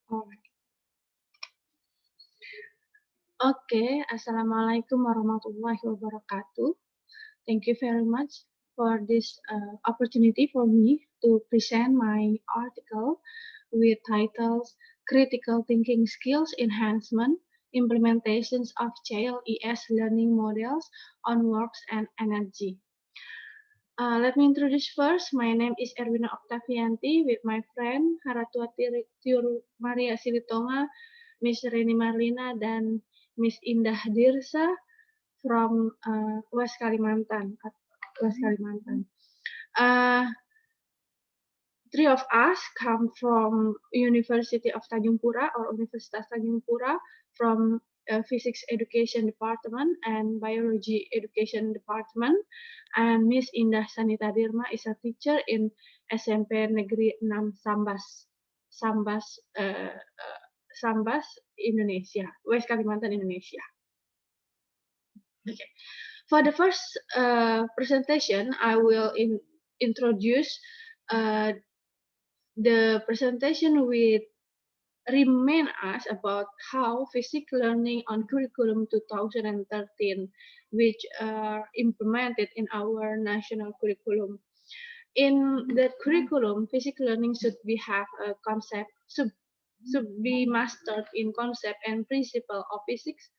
Alright. Okay, Assalamualaikum warahmatullahi wabarakatuh. Thank you very much for this opportunity for me to present my article with titles Critical Thinking Skills Enhancement, Implementations of CLIS Learning Models on Works and Energy. Let me introduce first. My name is Erwina Oktavianty with my friend Haratua Tiur Maria Silitonga, Miss Reni Marlina, dan Miss Indah Dirsa from West Kalimantan. Three of us come from University of Tanjungpura or Universitas Tanjungpura from Physics Education Department and Biology Education Department. And Miss Indah Sanita Dirma is a teacher in SMP Negeri 6 Sambas, Indonesia, West Kalimantan, Indonesia. Okay. For the first presentation, I will introduce the presentation will remind us about how physics learning on curriculum 2013, which are implemented in our national curriculum. In the curriculum, physics learning should have a concept, should be mastered in concept and principle of physics,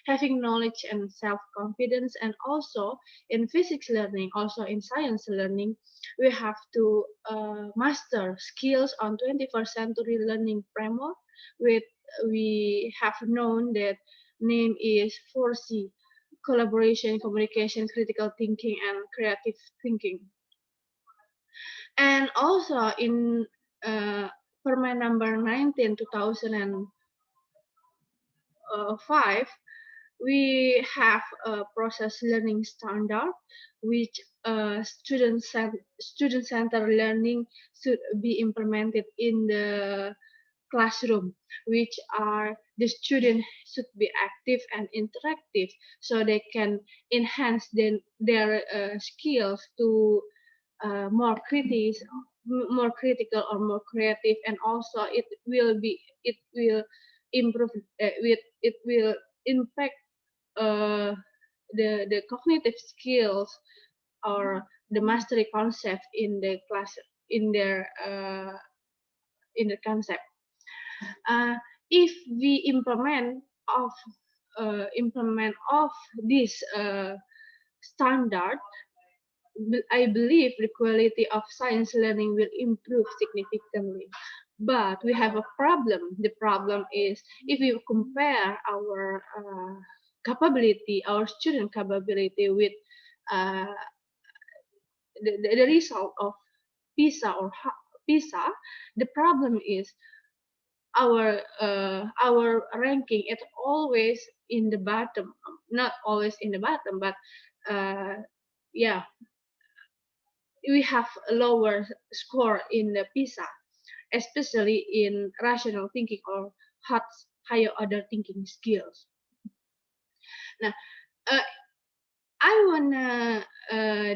having knowledge and self-confidence, and also in physics learning, also in science learning, we have to master skills on 21st century learning framework, which we have known that name is 4C, collaboration, communication, critical thinking, and creative thinking. And also in Permen number 19, 2005, we have a process learning standard, which student-centered learning should be implemented in the classroom, which are the students should be active and interactive, so they can enhance their skills to more critical or more creative, and also it will improve it will impact the cognitive skills or the mastery concept in the class in the concept. If we implement this standard, I believe the quality of science learning will improve significantly. But we have a problem. The problem is if we compare our capability, our student capability with the result of PISA or PISA, the problem is our ranking is always in the bottom. Not always in the bottom, but yeah, we have a lower score in the PISA, especially in rational thinking or higher order thinking skills. Now, I wanna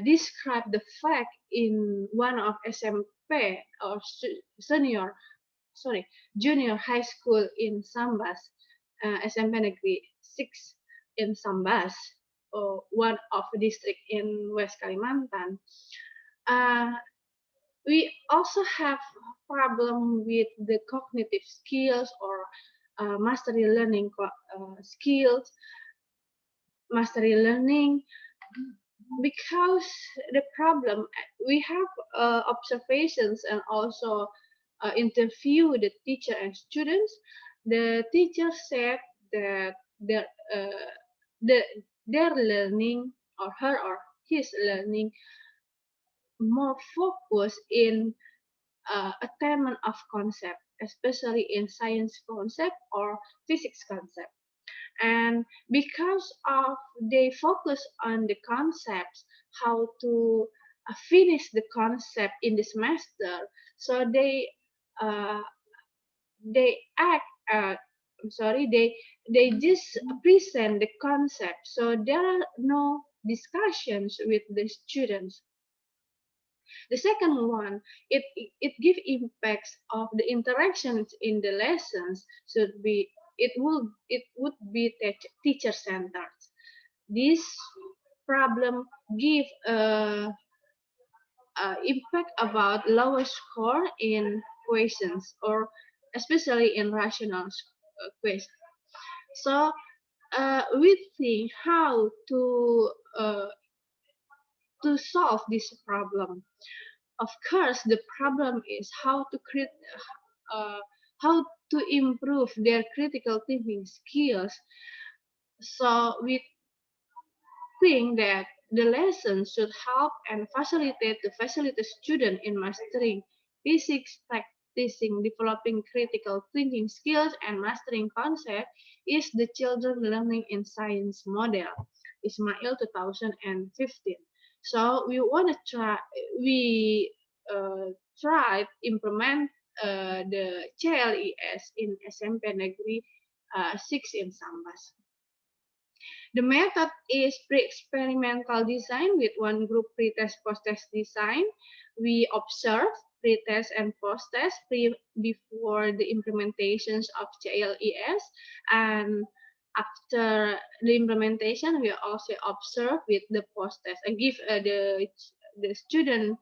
describe the fact in one of SMP or junior high school in Sambas, SMP Negeri 6 in Sambas, or one of the district in West Kalimantan. We also have problem with the cognitive skills or mastery learning skills, mastery learning, because the problem, we have observations and also interview the teacher and students. The teacher said that their learning, or her or his learning, more focus in attainment of concept, especially in science concept or physics concept. And because of they focus on the concepts, how to finish the concept in the semester, so they just present the concept, so there are no discussions with the students. The second one, it give impacts of the interactions in the lessons should be it would be teacher centered. This problem give impact about lower score in questions or especially in rational questions. So we think how to solve this problem. Of course, the problem is how to create how to improve their critical thinking skills. So we think that the lesson should help and facilitate student in mastering physics, practicing developing critical thinking skills, and mastering concept is the children learning in science model, Ismail 2015. So we want to try implement the CLIS in SMP Negeri 6 in Sambas. The method is pre-experimental design with one group pre-test post-test design. We observe pre-test and post-test before the implementations of CLIS, and after the implementation we also observe with the post-test and give the student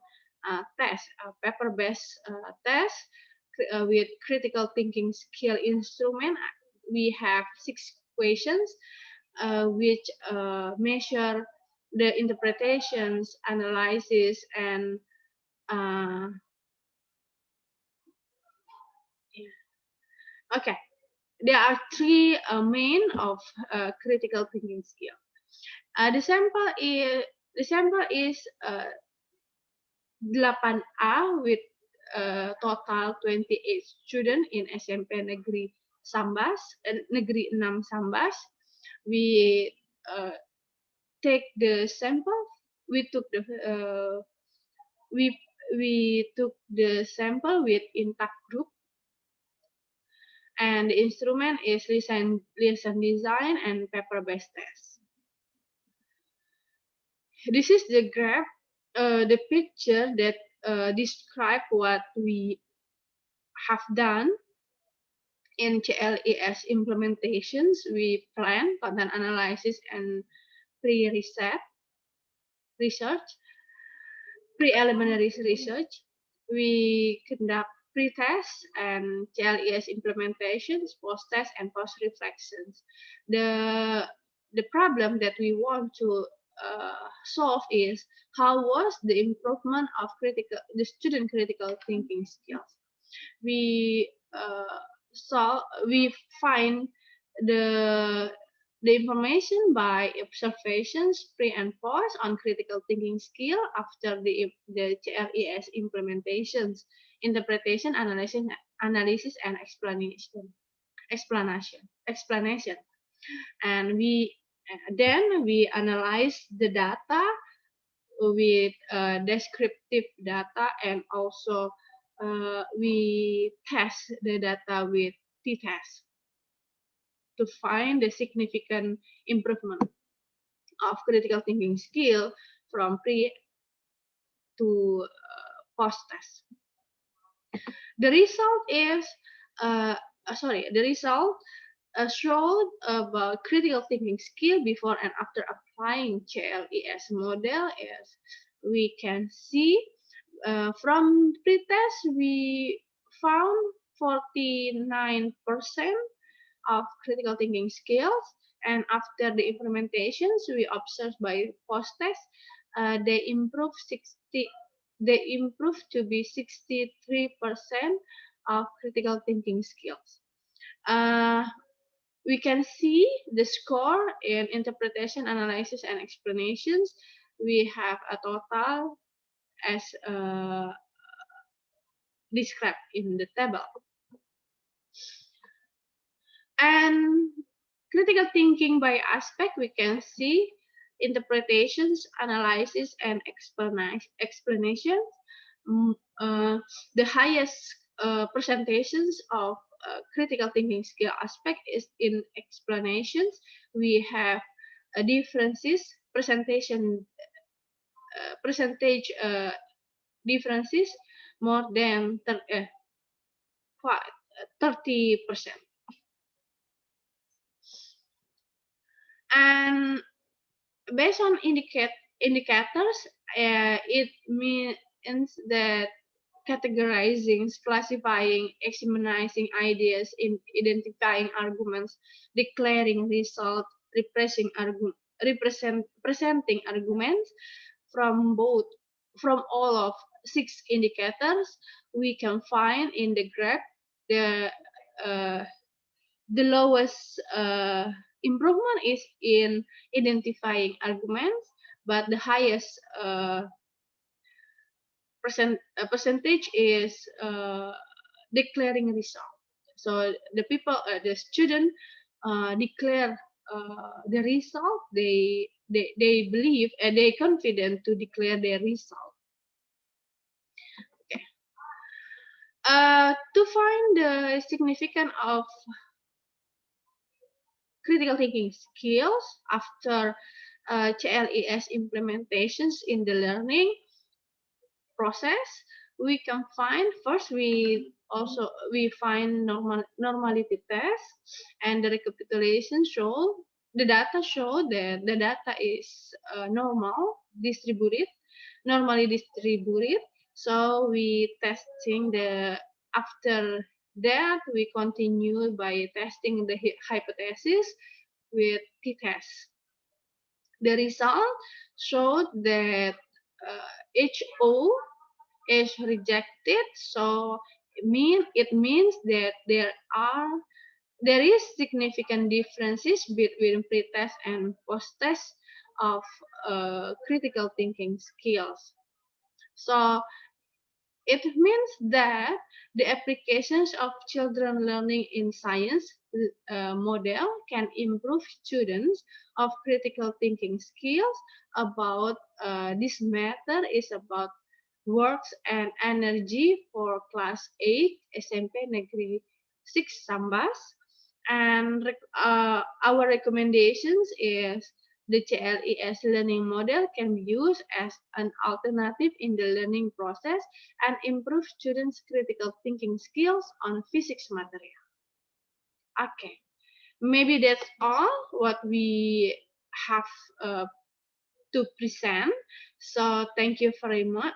test, paper-based test with critical thinking skill instrument. We have 6 questions which measure the interpretations, analysis, and okay, there are 3 main of critical thinking skill. The sample is 8A with total 28 students in SMP Negeri Sambas, Negeri 6 Sambas. We take the sample. We took the we took the sample with intact group, and the instrument is lesson design and paper-based test. This is the graph, the picture that describe what we have done in CLIS implementations. We plan content analysis and preliminary research. We conduct pre-test and CLIS implementations, post-test, and post-reflections. The problem that we want to solve is how was the improvement of the student critical thinking skills. We find the information by observations pre and post on critical thinking skill after the CLIS implementations, interpretation, analysis, and explanation. And then we analyze the data with descriptive data, and also we test the data with t-test to find the significant improvement of critical thinking skill from pre to post test. The result is showed about critical thinking skill before and after applying CLIS model. As we can see from pre-test, we found 49% of critical thinking skills, and after the implementations we observed by post-test, they improved to be 63% of critical thinking skills. We can see the score in interpretation, analysis, and explanations. We have a total as described in the table. And critical thinking by aspect, we can see interpretations, analysis, and explanations. The highest percentages of critical thinking skill aspect is in explanations. We have differences percentage differences more than 30%. And based on indicators, it means that categorizing, classifying, examining ideas, in identifying arguments, declaring results, presenting arguments from all of 6 indicators we can find in the graph. The the lowest improvement is in identifying arguments, but the highest percentage is declaring result. So the student declare the result. They believe and they confident to declare their result. Okay. To find the significance of critical thinking skills after CLIS implementations in the learning process, we can find first we find normality test, and the recapitulation show the data show that the data is normally distributed. So we testing the after that we continue by testing the hypothesis with t-test. The result showed that HO is rejected, so it means that there is significant differences between pre-test and post-test of critical thinking skills. So it means that the applications of children learning in science model can improve students of critical thinking skills about this matter is about works and energy for class 8 SMP Negeri 6 Sambas. And our recommendations is the CLIS learning model can be used as an alternative in the learning process and improve students' critical thinking skills on physics material. Okay, maybe that's all what we have to present. So thank you very much.